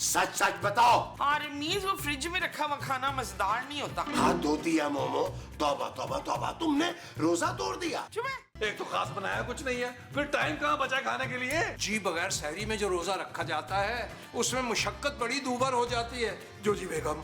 सच सच बताओ। और मीज वो फ्रिज में रखा हुआ खाना मजेदार नहीं होता। हाथ धोती है मोमो। तौबा तौबा तौबा, तुमने रोजा तोड़ दिया। चुप है। एक तो खास बनाया कुछ नहीं है, फिर टाइम कहाँ बचा खाने के लिए? जी बगैर सहरी में जो रोजा रखा जाता है उसमें मुशक्कत बड़ी दूभर हो जाती है। जो जी बेगम,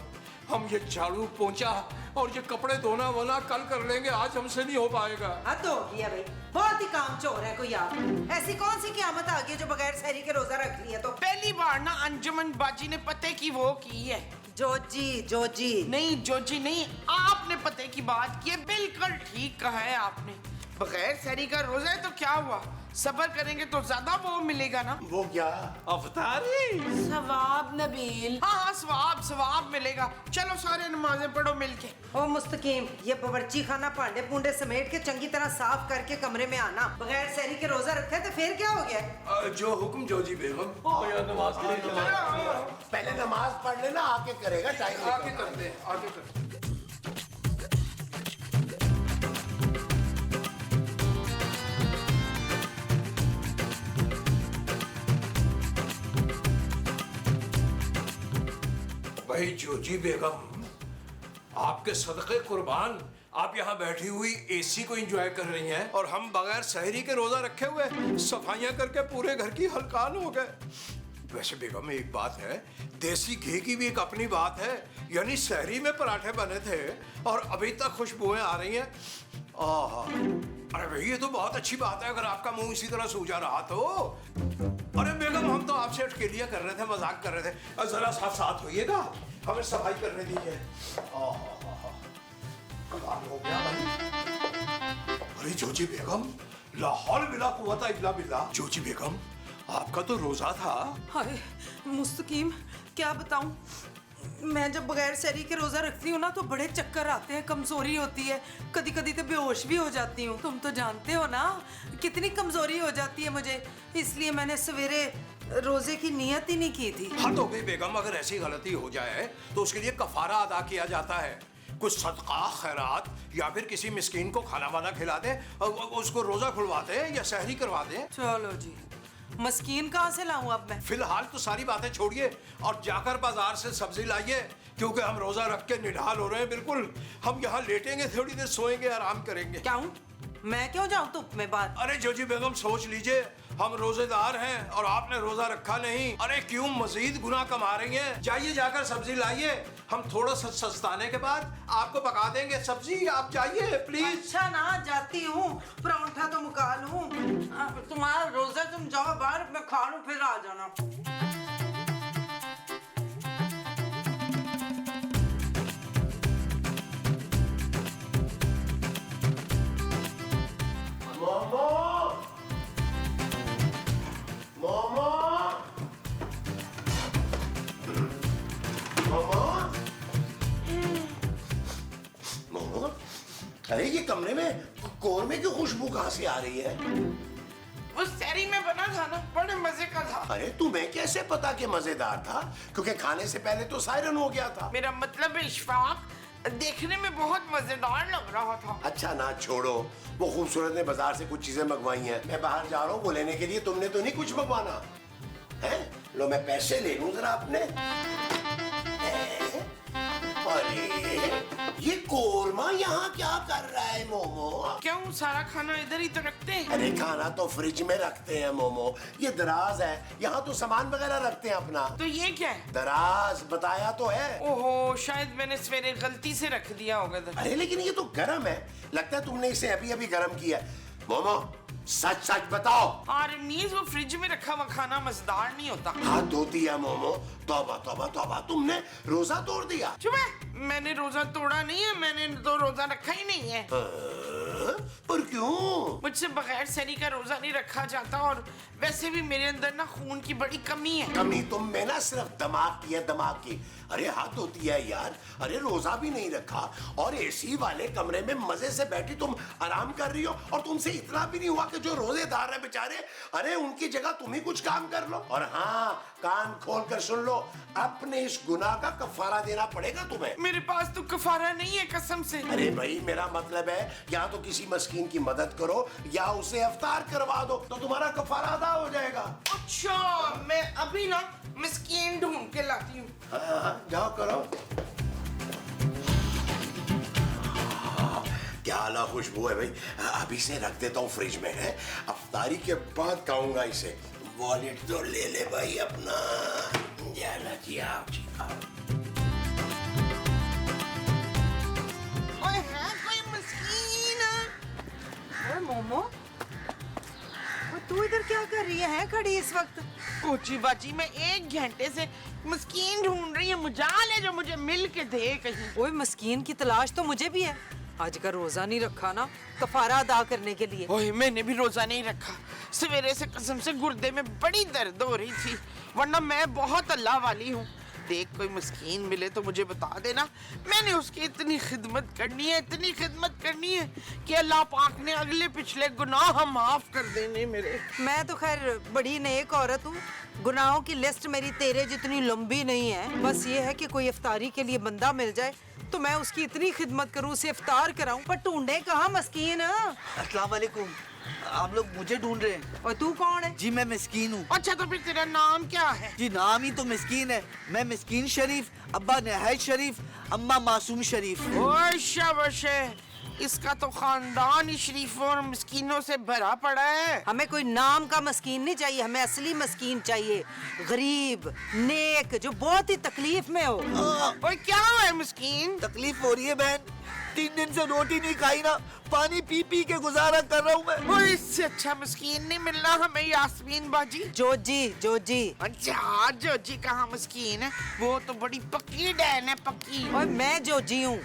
हम ये झाड़ू पोंछा और ये कपड़े धोना वोना कल कर लेंगे, आज हमसे नहीं हो पाएगा। हद हो गया भाई, बहुत ही काम चोर है कोई आप। ऐसी कौन सी क़यामत आ गई है जो बगैर सहरी के रोजा रख लिया? तो पहली बार ना अंजुमन बाजी ने पते की वो की है। जोजी नहीं जोजी नहीं, आपने पते की बात की है। बिल्कुल ठीक कहा है आपने। बगैर सहरी का रोजा है तो क्या हुआ, सब्र करेंगे तो ज्यादा वो मिलेगा ना। वो क्या? अफ्तारी। सवाब नबील। हाँ सवाब सवाब मिलेगा। चलो सारे नमाजें पढ़ो मिलके। ओ मुस्तकीम, ये बावर्ची खाना भांडे पूंडे समेट के चंगी तरह साफ करके कमरे में आना। बगैर सहरी के रोजा रखे तो फिर क्या हो गया? जो हुक्म जो जी बेगम। नमाज के लिए पहले नमाज पढ़ लेना, आके करेगा। टाइम आगे करते हैं, आगे करते हैं। भाई जोजी बेगम, आपके सदक़े कुर्बान, आप यहाँ बैठी हुई एसी को एंजॉय कर रही हैं और हम बगैर सहरी के रोजा रखे हुए सफाइयाँ करके पूरे घर की हलकान हो गए। वैसे बेगम एक बात है, देसी घी की भी एक अपनी बात है। यानी सहरी में पराठे बने थे और अभी तक खुशबुएं आ रही हैं। आहा, अरे भाई ये तो बहुत अच्छी बात है अगर आपका मुंह इसी तरह सूजा रहा तो। अरे बेगम, हम तो आपसे अटकेलियां कर रहे थे, मजाक कर रहे थे। जरा साथ साथ होइएगा, हमें सफाई करने दीजिए। कमाल हो गया भाई। अरे जोजी बेगम, लाहौल बिला कुव्वता इल्ला बिल्लाह। जोजी बेगम, आपका तो रोजा था। हाय मुस्तकीम, क्या बताऊं, मैं जब बगैर सहरी के रोजा रखती हूँ ना तो बड़े चक्कर आते हैं, कमजोरी होती है, कभी कभी तो बेहोश भी हो जाती हूँ। तुम तो जानते हो ना कितनी कमजोरी हो जाती है मुझे, इसलिए मैंने सवेरे रोजे की नियत ही नहीं की थी। हाँ तो भाई बेगम, अगर ऐसी गलती हो जाए तो उसके लिए कफारा अदा किया जाता है। कुछ सदका खैरात या फिर किसी मिस्कीन को खाना वाना खिला दे, उसको रोजा खुलवा दे या सहरी करवा दे। चलो जी, मस्कीन कहाँ से लाऊं अब मैं? फिलहाल तो सारी बातें छोड़िए और जाकर बाजार से सब्जी लाइए, क्योंकि हम रोजा रख के निढाल हो रहे हैं बिल्कुल। हम यहाँ लेटेंगे, थोड़ी देर सोएंगे, आराम करेंगे। क्या हूँ मैं, क्यों जाऊँ धूप में बाहर? अरे जोजी बेगम सोच लीजिए, हम रोजेदार हैं और आपने रोजा रखा नहीं। अरे क्यों मजीद गुनाह कमा रही हैं? जाइए जाकर सब्जी लाइए, हम थोड़ा सा सस्ताने के बाद आपको पका देंगे सब्जी। आप जाइए प्लीज। अच्छा ना, जाती हूँ, परांठा तो मुका लूं। तुम्हारा रोजा, तुम जाओ बाहर, मैं खा लूं फिर आ जाना। मोमो, मोमो, मोमो, मोमो। अरे ये कमरे में कौरमे की खुशबू कहाँ से आ रही है? वो सहरी में बना था ना, बड़े मजे का था। अरे तुम्हें कैसे पता कि मजेदार था? क्योंकि खाने से पहले तो सायरन हो गया था। मेरा मतलब है इशफाक, देखने में बहुत मजेदार लग रहा था। अच्छा ना छोड़ो, वो खूबसूरत ने बाजार से कुछ चीजें मंगवाई हैं, मैं बाहर जा रहा हूँ वो लेने के लिए। तुमने तो नहीं कुछ मंगवाना है? लो मैं पैसे ले लूं जरा अपने। अरे ये कोरमा यहाँ क्या कर रहा है मोमो? क्यों, सारा खाना इधर ही तो रखते हैं। अरे खाना तो फ्रिज में रखते हैं मोमो, ये दराज है, यहाँ तो सामान वगैरह रखते हैं अपना। तो ये क्या है? दराज बताया तो है। ओहो, शायद मैंने सवेरे गलती से रख दिया होगा। अरे लेकिन ये तो गर्म है, लगता है तुमने इसे अभी अभी गर्म किया। मोमो सच सच बताओ। और मीज वो फ्रिज में रखा हुआ खाना मजेदार नहीं होता। हाथ धोती है मोमो। तौबा तौबा तौबा, तुमने रोजा तोड़ दिया। चुप है, मैंने रोजा तोड़ा नहीं है, मैंने तो रोजा रखा ही नहीं है। पर क्यों? मुझसे बगैर सहरी का रोजा नहीं रखा जाता, और वैसे भी मेरे अंदर ना खून की बड़ी कमी है। कमी तुम में ना सिर्फ दिमाग की है, दिमाग की। अरे हाथ धोती है यार, अरे रोजा भी नहीं रखा और एसी वाले कमरे में मजे से बैठी तुम आराम कर रही हो, और तुमसे इतना भी नहीं हुआ कि जो रोजेदार है बेचारे, अरे उनकी जगह तुम ही कुछ काम कर लो। और हाँ, कान खोल कर सुन लो, अपने इस गुनाह का कफारा देना पड़ेगा तुम्हें। मेरे पास तो कफारा नहीं है कसम से। अरे भाई मेरा मतलब है, या तो किसी मस्कीन की मदद करो या उसे इफ्तार करवा दो, तो तुम्हारा कफारा अदा हो जाएगा। अच्छा, मैं अभी ना मिस्कीन ढूंढ के ला जाओ करो। क्या आला खुशबू है भाई। अभी से रख देता हूँ फ्रिज में है, अफ्तारी के बाद खाऊंगा इसे। वॉलेट तो ले ले भाई अपना। जाना जी आओ जी आओ। ओए है कोई मस्कीन? ओए मोमो, और तू इधर क्या कर रही है खड़ी इस वक्त? ऊंची बाजी में 1 घंटे से मस्कीन ढूंढ रही है, मुजाल है जो मुझे मिल के दे कहीं। ओए मस्कीन की तलाश तो मुझे भी है। आज का रोजा नहीं रखा ना कफारा अदा करने के लिए। ओए मैंने भी रोजा नहीं रखा। सवेरे से कसम से गुर्दे में बड़ी दर्द हो रही थी, वरना मैं बहुत अल्लाह वाली हूँ। देख कोई मस्कीन मिले तो मुझे बता देना, मैंने उसकी इतनी खिदमत करनी है, इतनी खिदमत करनी है कि अल्लाह पाक ने अगले पिछले गुनाह माफ कर देने मेरे। मैं तो खैर बड़ी नेक औरत हूँ, गुनाहों की लिस्ट मेरी तेरे जितनी लंबी नहीं है। बस ये है कि कोई इफ्तारी के लिए बंदा मिल जाए तो मैं उसकी इतनी खिदमत करूँ, उसे इफ्तार कराऊं। पर ढूंढे कहाँ मस्कीन? अस्सलाम वालेकुम। आप लोग मुझे ढूंढ रहे हैं? और तू कौन है? जी मैं मिस्कीन हूँ। अच्छा तो फिर तेरा नाम क्या है? जी नाम ही तो मिस्कीन है। मैं मिस्कीन शरीफ, अब्बा नहायत शरीफ, अम्मा मासूम शरीफ। ओए शाबाश है, इसका तो खानदान ही शरीफों और मिस्कीनों से भरा पड़ा है। हमें कोई नाम का मस्कीन नहीं चाहिए, हमें असली मस्कीन चाहिए, गरीब नेक, जो बहुत ही तकलीफ में हो। ओए क्या है मिस्कीन? तकलीफ हो रही है बहन, 3 दिन से रोटी नहीं खाई ना, पानी पी पी के गुजारा कर रहा हूँ मैं। ओए इससे अच्छा मिस्कीन नहीं मिलना हमें यास्मीन बाजी। जोजी जोजी। अच्छा जोजी कहाँ मिस्कीन है, वो तो बड़ी पक्की डैन है, पक्की। और मैं जोजी हूँ।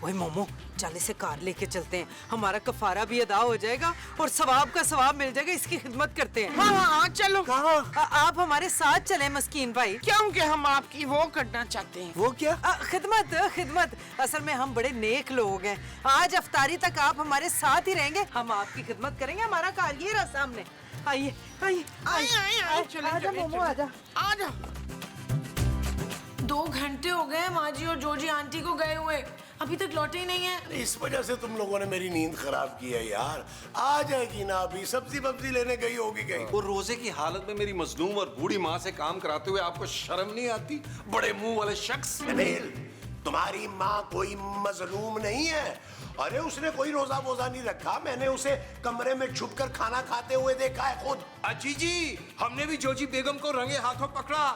ओए मोमो, चल इसे कार लेके चलते हैं, हमारा कफारा भी अदा हो जाएगा और सवाब का सवाब मिल जाएगा। इसकी खिदमत करते हैं। हाँ हाँ चलो। कहाँ? आप हमारे साथ चले मस्कीन भाई। क्योंकि हम आपकी वो करना चाहते हैं। वो क्या? खिदमत खिदमत। असल में हम बड़े नेक लोग हैं, आज अफ्तारी तक आप हमारे साथ ही रहेंगे, हम आपकी खिदमत करेंगे। हमारा कार ये रहा सामने। आइए आइए आइए चले आजा मोमो आजा। आजा। 2 घंटे हो गए माँ जी और जोजी आंटी को गए हुए, अभी तक लौटे ही नहीं है। इस वजह से तुम लोगों ने मेरी नींद खराब की है यार। आ जाएगी ना, अभी सब्जी वब्जी लेने गई होगी कहीं। और रोजे की हालत में मेरी मजलूम और बूढ़ी माँ से काम कराते हुए आपको शर्म नहीं आती? बड़े मुंह वाले शख्स। नबील, तुम्हारी माँ कोई मजलूम नहीं है। अरे उसने कोई रोजा वोजा नहीं रखा, मैंने उसे कमरे में छुप कर खाना खाते हुए देखा है खुद। अजी जी, हमने भी जोजी बेगम को रंगे हाथों पकड़ा,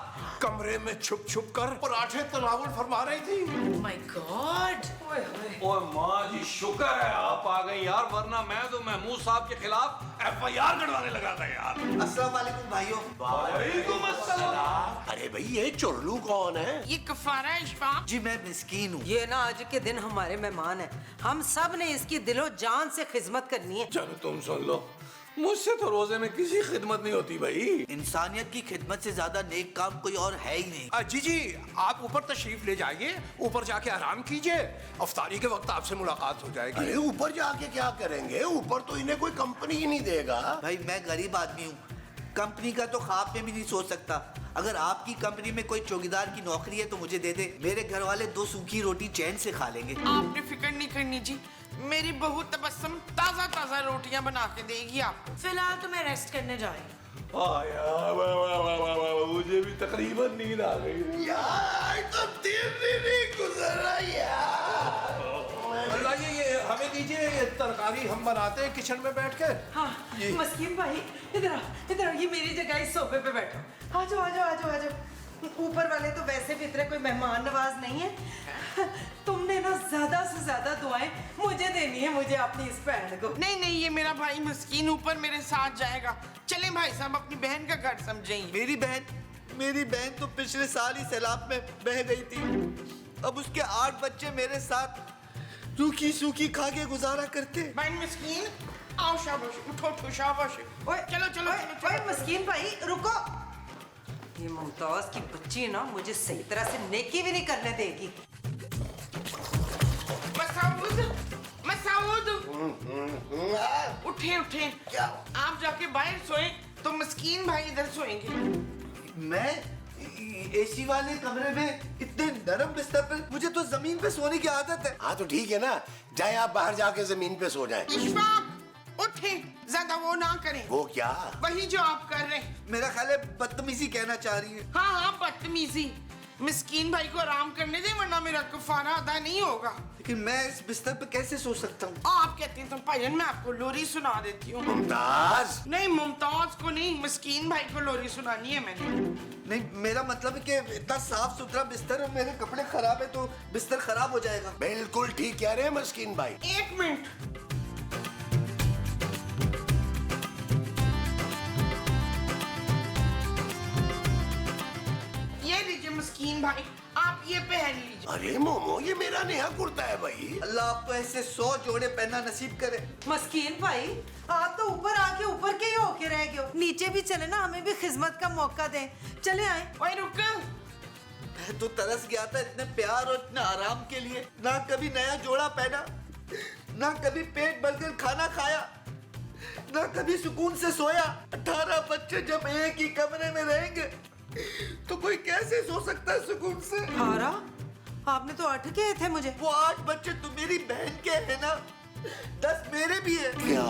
कमरे में छुप छुप कर पराठे तनावुल फरमा रही थी। Oh my God. ओए माँ जी शुक्र है आप आ गई यार, वरना मैं तो महमूद साहब के खिलाफ FIR कटवाने लगा था यार। अस्सलाम वालेकुम भाइयों। वालेकुम अस्सलाम। अरे भाई ये चुरलू कौन है? ये कफारा इशफाक। जी मैं मिस्कीन हूँ। ये ना आज के दिन हमारे मेहमान हैं, हम सब ने इसकी दिलो जान से खिदमत करनी है। चलो तुम सुन लो, मुझसे तो रोजे में किसी खिदमत नहीं होती भाई। इंसानियत की खिदमत से ज्यादा नेक काम कोई और है ही नहीं। जी जी, आप ऊपर तशरीफ ले जाइए, ऊपर जाके आराम कीजिए, अफ्तारी के वक्त आपसे मुलाकात हो जाएगी। अरे ऊपर जाके क्या करेंगे? ऊपर तो इन्हें कोई कंपनी ही नहीं देगा। भाई मैं गरीब आदमी हूँ, कंपनी का तो ख्वाब में भी नहीं सोच सकता। अगर आपकी कंपनी में कोई चौकीदार की नौकरी है तो मुझे दे दे, मेरे घर वाले 2 सूखी रोटी चैन से खा लेंगे। आपने फिक्र नहीं करनी जी, मेरी बहू तबस्सुम ताजा ताजा रोटियां बना के देगी आपको। फिलहाल तो मैं रेस्ट करने जा रही हूँ। मुझे भी तकरीबन नींद आ गई यार तो 3 दिन ही गुजरा यार। अल्लाह ये हमें दीजिए, ये तरकारी हम बनाते हैं किचन में बैठ के। हाँ मस्कीन भाई इधर आ, इधर आ, ये मेरी जगह इस सोफे पे बैठो। आ जाओ आ जाओ आ जाओ आ जाओ। ऊपर वाले तो वैसे भी इतने कोई मेहमान नवाज नहीं है, तुमने ना ज्यादा से ज्यादा दुआएं मुझे देनी है, मुझे अपनी इस बहन को। नहीं नहीं, ये मेरा भाई मस्कीन ऊपर मेरे साथ जाएगा। चले भाई साहब, अपनी बहन का घर समझेंगे। मेरी बहन तो पिछले साल ही सैलाब में बह गई थी, अब उसके 8 बच्चे मेरे साथ सूखी सूखी खा के गुजारा करते। भाई मस्कीन आओ, शाबाश, उठो उठो, शाबाश। ओए चलो चलो ओए, चलो, ओए चलो। मस्कीन भाई रुको, ये मुमताज की बच्ची ना मुझे सही तरह से नेकी भी नहीं करने देगी। मसाऊद, मसाऊद, उठे उठे। क्या? आप जाके बाहर सोए तो मस्कीन भाई इधर सोएंगे। मैं एसी वाले कमरे में इतने नरम बिस्तर पर, मुझे तो जमीन पे सोने की आदत है। हाँ तो ठीक है ना, जाए आप बाहर जाके जमीन पे सो जाएं। इशफाक उठे, ज्यादा वो ना करें, वो क्या? वही जो आप कर रहे हैं। मेरा ख्याल है बदतमीजी कहना चाह रही है। हाँ हाँ बदतमीजी। मिस्कीन भाई को आराम करने दे, वरना मेरा कफारा अदा नहीं होगा। लेकिन मैं इस बिस्तर पे कैसे सो सकता हूँ? आप कहते हैं तो भाईजान मैं आपको लोरी सुना देती हूँ। मुमताज, नहीं, मुमताज को नहीं, मिस्कीन भाई को लोरी सुनानी है मैंने। नहीं, मेरा मतलब है कि इतना साफ सुथरा बिस्तर है, मेरे कपड़े खराब है तो बिस्तर खराब हो जाएगा। बिल्कुल ठीक कह रहे हैं मस्कीन भाई। 1 मिनट। ये लीजिए मस्कीन भाई, आप ये पहन लीजिए। अरे मोमो, ये मेरा नया कुर्ता है भाई। अल्लाह आपको ऐसे 100 जोड़े पहनना नसीब करे। मस्कीन भाई, आप तो ऊपर आके ऊपर के ही होके रह गए हो। नीचे भी चले ना, हमें भी खिदमत का मौका दें। चले आए। ओए रुक, मैं तो तरस गया था इतने प्यार और इतने आराम के लिए। ना कभी नया जोड़ा पहना, ना कभी पेट भरकर खाना खाया, ना कभी सुकून से सोया। 18 बच्चे जब एक ही कमरे में रहेंगे तो कोई कैसे सो सकता है सुकून से? हारा, आपने तो 8 कहे थे मुझे। वो 8 बच्चे तो मेरी बहन के हैं ना, 10 मेरे भी है। क्या?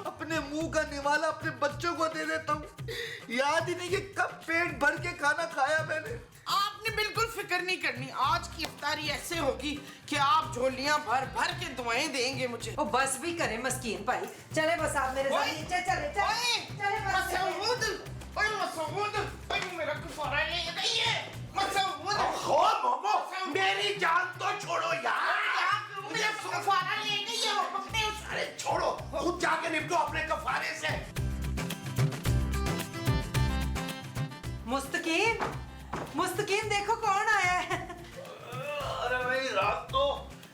अपने मुंह का निवाला अपने बच्चों को दे देता हूँ। याद ही नहीं कि कब पेट भर के खाना खाया मैंने। आपने बिल्कुल फिक्र नहीं करनी। आज की इफ्तारी ऐसे होगी कि आप झोलियां भर भर के दुआएं देंगे मुझे। ओ बस भी करें मस्कीन भाई, चले बस आप मेरे साथ नीचे चले। चले बस। मसूद, ओए मसूद, ओए मेरा कफारा ले गई है। मसूद, हो मोमो, मेरी जान तो छोड़ो यार। मेरा कफारा ले गई है वो अपने उस। अरे छोड़ो, खुद जाके निपटो अपने कफारे से। मुस्तकीम, मुस्तकीम देखो कौन आया है। अरे भाई, रात तो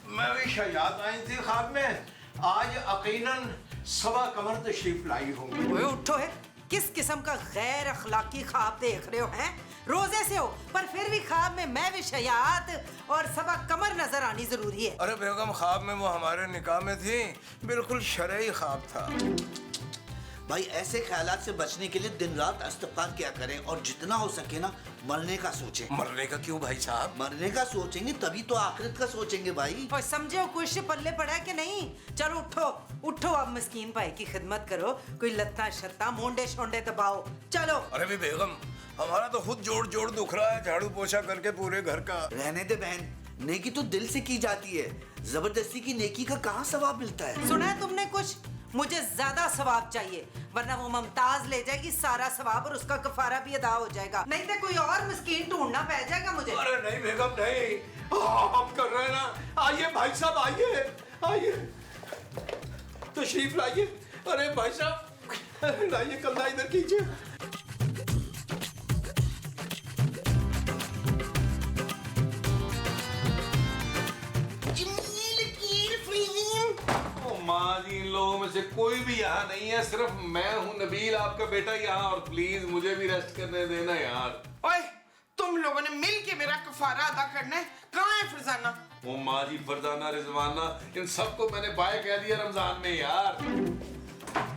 मैं भी शयाद आई थी ख्वाब में। आज यकीनन सबा कमर तशरीफ लाई होंगी। ओए उठो है, किस किस्म का गैर अखलाकी ख्वाब देख रहे हो हैं? रोजे से हो पर फिर भी ख्वाब में मैं भी शयात और सबा कमर नजर आनी जरूरी है। अरे बेगम, ख्वाब में वो हमारे निकाह में थी, बिल्कुल शरई ख्वाब था। भाई ऐसे ख्यालात से बचने के लिए दिन रात इस्तिग़फ़ार किया करें और जितना हो सके ना मरने का सोचें। मरने का क्यों भाई साहब? मरने का सोचेंगे तभी तो आखिरत का सोचेंगे भाई। और समझे हो कुछ पल्ले पड़ा है कि नहीं? चलो उठो उठो, अब मिस्कीन भाई की खिदमत करो। कोई लत्ता शत्ता मोंडे शोंडे दबाओ। चलो। अरे भी बेगम, हमारा तो खुद जोड़ जोड़ दुख रहा है झाड़ू पोछा करके पूरे घर का। रहने दे बहन, नेकी तो दिल से की जाती है, जबरदस्ती की नेकी का कहाँ सवाब मिलता है? सुना है तुमने कुछ? मुझे ज्यादा सवाब चाहिए, वरना वो मुमताज ले जाएगी सारा सवाब और उसका कफारा भी अदा हो जाएगा। नहीं तो कोई और मिस्कीन ढूंढना पड़ जाएगा मुझे। अरे नहीं बेगम नहीं, हम कर रहे हैं ना। आइए भाई साहब, आइए आइए, तशरीफ लाइए। अरे भाई साहब लाइए, कंधा इधर कीजिए। माँ जी, इन लोगों में से कोई भी यहाँ नहीं है, सिर्फ मैं हूँ नबील आपका बेटा यहाँ। और प्लीज मुझे भी रेस्ट करने देना यार। ओए, तुम लोगों ने मिल के मेरा कफारा अदा करना है। कहाँ है फरजाना? वो माँ जी, फरजाना, रिजवाना, इन सबको मैंने बाय कह दिया रमजान में यार।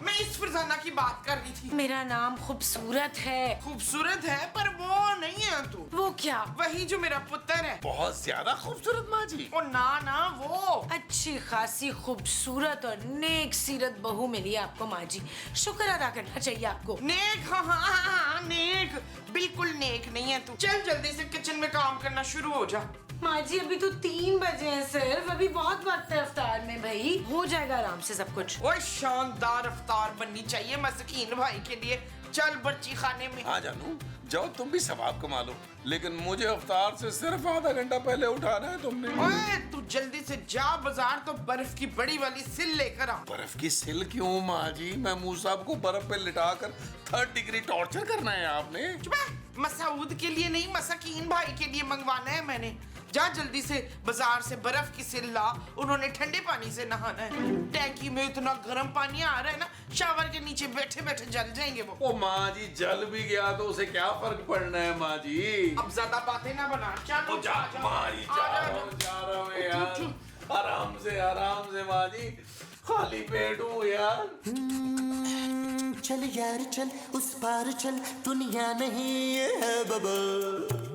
मैं इस फरजाना की बात कर रही थी। मेरा नाम खूबसूरत है। खूबसूरत है पर वो नहीं है तू। वो क्या? वही जो मेरा पुत्र है। बहुत ज्यादा खूबसूरत माँ जी। ओ ना वो। अच्छी खासी खूबसूरत और नेक सीरत बहू मिली आपको माँ जी, शुक्र अदा करना चाहिए आपको। नेक? हाँ हाँ हाँ, नेक बिल्कुल नेक नहीं है तू। चल जल्दी से किचन में काम करना शुरू हो जा। माँ जी अभी तो 3 बजे हैं सिर्फ, अभी बहुत वक्त है अफ्तार में भाई, हो जाएगा आराम से सब कुछ। ओए शानदार अफ्तार बननी चाहिए मस्कीन भाई के लिए। चल बर्ची खाने में। हाँ जानू, जाओ तुम भी सवाब कमा लो, लेकिन मुझे अफ्तार से सिर्फ आधा घंटा पहले उठाना है तुमने। ओए तू जल्दी से जा बाजार तो बर्फ की बड़ी वाली सिल लेकर आ। बर्फ की सिल क्यों माँ जी? मैं मूसा साहब को बर्फ पे लिटा कर 3rd डिग्री टॉर्चर करना है आपने? चुप है। मसूद के लिए नहीं, मस्कीन भाई के लिए मंगवाना है मैंने। जा जल्दी से बाजार से बर्फ की सिल ला, उन्होंने ठंडे पानी से नहाना है। टैंकी में इतना गर्म पानी आ रहा है ना, शावर के नीचे बैठे बैठे जल जाएंगे वो। ओ माँ जी, जल भी गया तो उसे क्या फर्क पड़ना है माँ जी? अब ज्यादा बातें ना बना। चलो जा माँ जी, जा रहा हूँ यार। आराम से माँ जी, खाली पेट हूँ यार। चल यार चल, उस पार चल, दुनिया नहीं ये है बबल।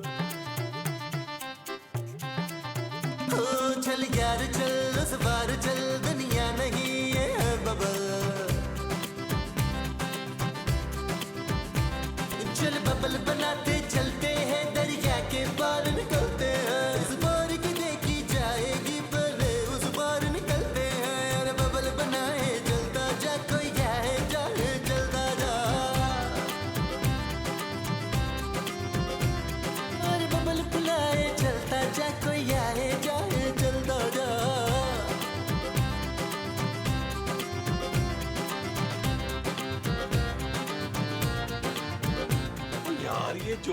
चल यार चल, उस पार चल, दुनिया नहीं ये है बबल। चल बबल बनाते चलते हैं दरिया के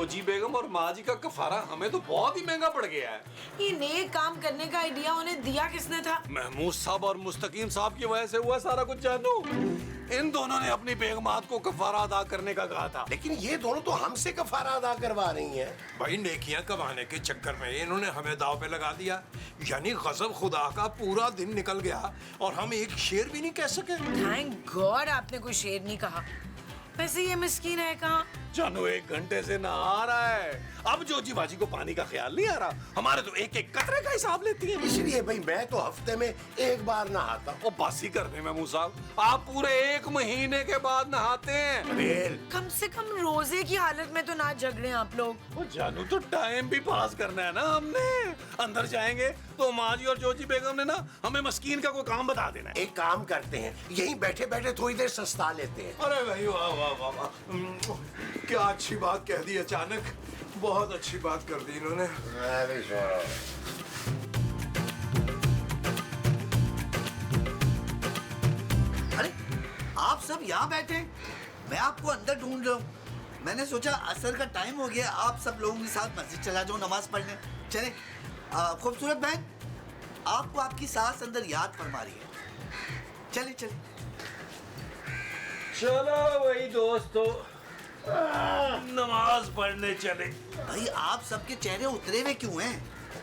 जोजी बेगम और माँ जी का कफारा हमें तो बहुत ही महंगा पड़ गया है। ये नेक काम करने का आइडिया उन्हें दिया किसने था? महमूद साहब और मुस्तकीम साहब की वजह से हुआ सारा कुछ जानू। इन दोनों ने अपनी बेगमात को कफारा अदा करने का कहा था। लेकिन ये दोनों तो हमसे कफारा अदा करवा रही हैं। भाई नेकियां कमाने के चक्कर में इन्होंने हमें दाव पे लगा दिया, यानी गजब खुदा का पूरा दिन निकल गया और हम एक शेर भी नहीं कह सके। थैंक गॉड आपने कोई शेर नहीं कहा। वैसे ये मिस्कीन है कहाँ? जानू 1 घंटे से नहा रहा है। अब जोजी बाजी को पानी का ख्याल नहीं आ रहा। हमारे तो एक एक कतरे का हिसाब लेती है। इसलिए भाई मैं तो हफ्ते में 1 बार नहाता हूँ। वो बस ही कर दे महमूद साहब, आप पूरे 1 महीने के बाद नहाते हैं। बेल कम से कम रोजे की हालत में तो ना झगड़े आप लोग। वो जानू तो टाइम भी पास करना है ना हमने। अंदर जाएंगे तो माँ जी और जोजी बेगम ने ना हमें मस्कीन का कोई काम बता देना है। एक काम करते हैं, यहीं बैठे बैठे थोड़ी देर सस्ता लेते हैं। अरे भाई वाह वाह वाह वाह, क्या अच्छी बात कह दी अचानक। बहुत अच्छी बात कर दी इन्होंने। अरे आप सब यहाँ बैठे, मैं आपको अंदर ढूंढ रहा हूँ। मैंने सोचा असर का टाइम हो गया, आप सब लोगों के साथ मस्जिद चला जाओ नमाज पढ़ने। चले खूबसूरत बहन, आपको आपकी सास अंदर याद फरमा रही है। चले चले। चलो वही दोस्तों, नमाज पढ़ने चले। भाई आप सबके चेहरे उतरे हुए क्यों हैं?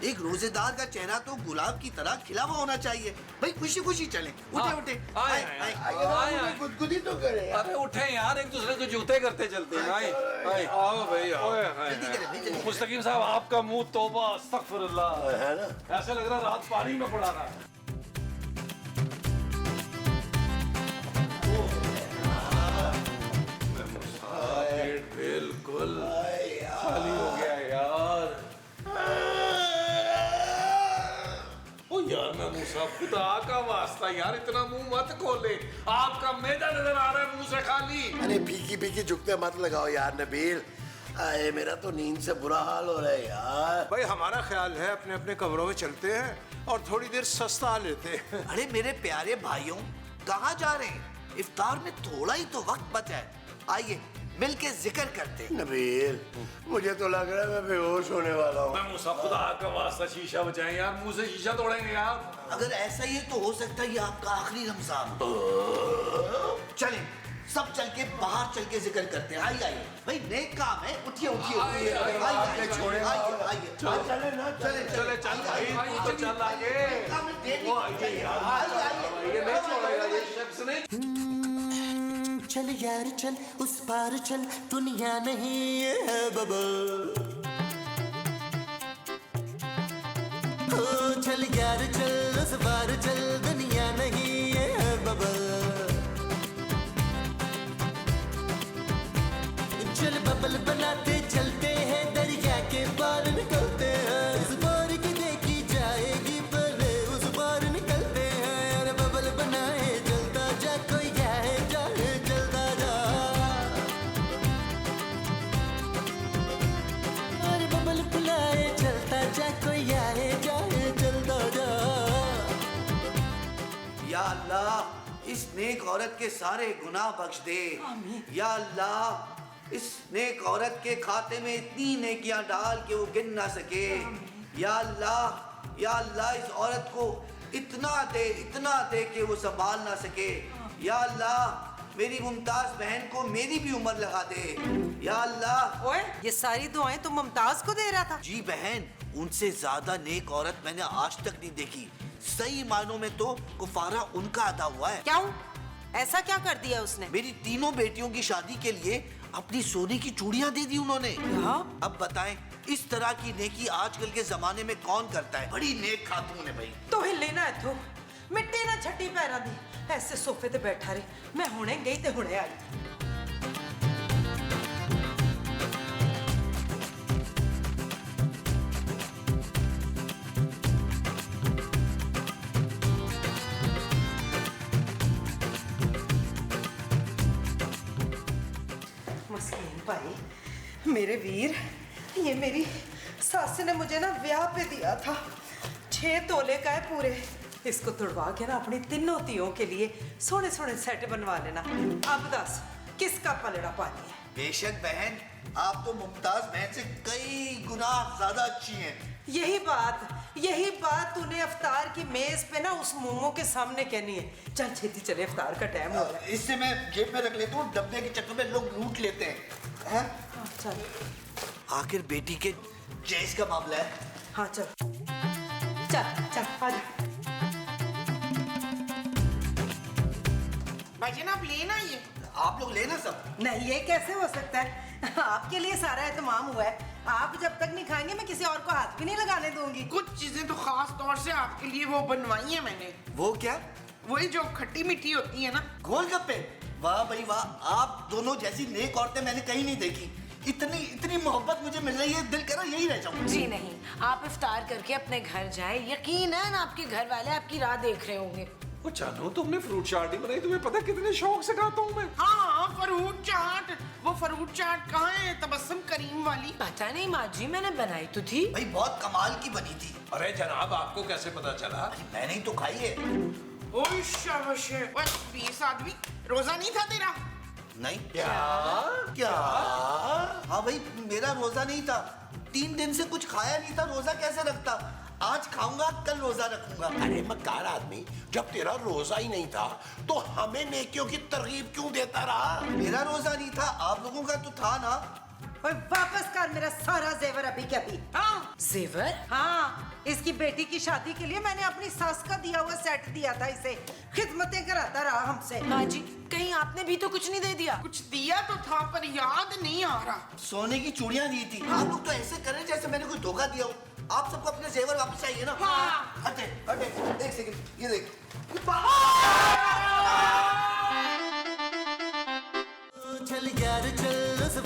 एक रोजेदार का चेहरा तो गुलाब की तरह खिला हुआ होना चाहिए। भाई खुशी खुशी चले। उठे उठे। आए गुदगुदी तो करे। अरे उठे यार, एक दूसरे को जूते करते चलते हैं। आए आए आओ भाई आओ। जल्दी करें भाई, जल्दी। मुस्तकीम साहब आपका मुंह तौबा अस्तगफिरुल्लाह है ना? ऐसा लग रहा रात पानी में पड़ा रहा है। बिल्कुल खाली हो गया यार। ओ यार महमूद साहब, खुदा का वास्ता यार इतना मुंह मत खोले। आपका मैदा नजर आ रहा है मुंह से खाली। अरे फीकी फीकी झुकते मत लगाओ यार नबील। आए मेरा तो नींद से बुरा हाल हो रहा है यार। भाई हमारा ख्याल है अपने अपने कमरों में चलते हैं और थोड़ी देर सस्ता लेते हैं। अरे मेरे प्यारे भाइयों, कहाँ जा रहे हैं? इफ्तार में थोड़ा ही तो वक्त बचा है। आइए मिलके जिक्र करते हैं। नबील मुझे तो लग रहा है मैं बेहोश होने वाला हूँ। मैं मुसा खुदा का वास्ता शीशा बचाएं यार, मुंह से शीशा तोड़ेंगे यार। अगर ऐसा ही है तो हो सकता है ये आपका आखिरी रमजान हो। चलें सब चल के बाहर चल के जिक्र करते हैं। आइए आइए भाई, नेक काम है। उठिए उठिए आइए, आइए, आइए, छोड़े। आइए आइए। चले ना चले चले चल भाई, तू तो चल आगे। वो आइए यार, ये नहीं छोड़ेगा ये शख्स नहीं। चल यार चल उस पार चल, दुनिया नहीं ये है बबल। ओ चल यार चल उस पार चल, दुनिया नहीं ये है बबल। चल बबल बनाते चलते हैं, दरिया के पार निकलते हैं। इस पार की देखी जाएगी पहले उस पार निकलते हैं। अरे बबल बनाए चलता जा, कोई जाए जाए चलता जा। अरे बबल बुलाए चलता जा, कोई आए जाए चलता जा। या अल्लाह इस नेक औरत के सारे गुनाह बख्श दे। या अल्लाह इस नेक औरत के खाते में इतनी नेकियां डाल के वो गिन ना सके। या अल्लाह इस औरत को इतना दे कि वो संभाल ना सके। या अल्लाह मेरी मुमताज बहन को मेरी भी उम्र लगा दे। या अल्लाह। ओए ये सारी दुआएं तो मुमताज को दे रहा था? जी बहन, उनसे ज्यादा नेक औरत मैंने आज तक नहीं देखी। सही मायनों में तो कुफारा उनका अदा हुआ है। क्यों? ऐसा क्या कर दिया उसने? मेरी तीनों बेटियों की शादी के लिए अपनी सोने की चूड़ियां दे दी उन्होंने। अब बताएं इस तरह की नेकी आजकल के जमाने में कौन करता है? बड़ी नेक खातून है भाई। तो हिले ना इथों, मिट्टी ना छट्टी पैरा दी। ऐसे सोफे ते बैठा रहे, मैं हुणे गई ते हुणे आई। मस्कीन भाई, मेरे वीर, ये मेरी सास ने मुझे ना ब्याह पे दिया था। 6 तोले का है पूरे। इसको तुड़वा के ना अपनी तीनों तियों के लिए सोने सोने सेट बनवा लेना। अब दस किसका पलड़ा पानी है? बेशक बहन, आप तो मुमताज बहन से कई गुना ज्यादा अच्छी हैं। यही बात तूने अफ्तार की मेज पे ना उस मोमो के सामने कहनी है। चल छेती चले, अफ्तार का टाइम हो रहा है। इससे मैं जेब में रख लेता हूँ, डब्बे के चक्कर में लोग लूट लेते हैं। हैं? चल। आखिर बेटी के जैस का मामला है। हाँ चल चल चल आजा। भाईजान आप लेना ये। आप लोग लेना सब। नहीं, ये कैसे हो सकता है? आपके लिए सारा एहतमाम हुआ है। आप जब तक नहीं खाएंगे मैं किसी और को हाथ भी नहीं लगाने दूंगी। कुछ चीजें तो खास तौर से आपके लिए वो बनवाई है मैंने। वो क्या? वही जो खट्टी मीठी होती है ना। गोलगप्पे। वाह भाई वाह, आप दोनों जैसी नेक औरतें मैंने कहीं नहीं देखी। इतनी मोहब्बत मुझे मिल रही है, दिल करा यही रह जाऊं। जी नहीं, आप इफ्तार करके अपने घर जाएं। यकीन है ना आपके घर वाले आपकी राह देख रहे होंगे। वो जानू, तुमने फ्रूट चाट ही बनाई, तुम्हें पता कितने शौक से खाता हूँ मैं। हाँ फ्रूट चाट। वो फ्रूट चाट कहाँ है तबस्सुम करीम वाली? पता नहीं माँ जी, मैंने बनाई तो थी। भाई बहुत कमाल की बनी थी। अरे जनाब, आपको कैसे पता चला? अरे मैंने ही तो खाई है। ओए शाबाश। बस 20 आदमी, रोजा नहीं था तेरा? नहीं। क्या? हाँ भाई, मेरा रोजा नहीं था। 3 दिन से कुछ खाया नहीं था, रोजा कैसे रखता? आज खाऊंगा, कल रोजा रखूंगा। अरे मक्कार आदमी, जब तेरा रोजा ही नहीं था तो हमें नेकियों की तरगीब क्यों देता रहा? मेरा रोजा नहीं था, आप लोगों का तो था ना। और वापस कर मेरा सारा जेवर अभी के अभी। हाँ जेवर? हाँ, इसकी बेटी की शादी के लिए मैंने अपनी सास का दिया हुआ सेट दिया था इसे। खिदमतें कराता रहा हमसे। माँ जी, कहीं आपने भी तो कुछ नहीं दे दिया? कुछ दिया तो था पर याद नहीं आ रहा। सोने की चूड़ियां दी थी। आप लोग तो ऐसे कर रहे जैसे मैंने कोई धोखा दिया हो। आप सबको अपने जेवर वापस चाहिए ना? हाँ। हटे हटे, एक सेकंड, ये देख। चल यार चल उस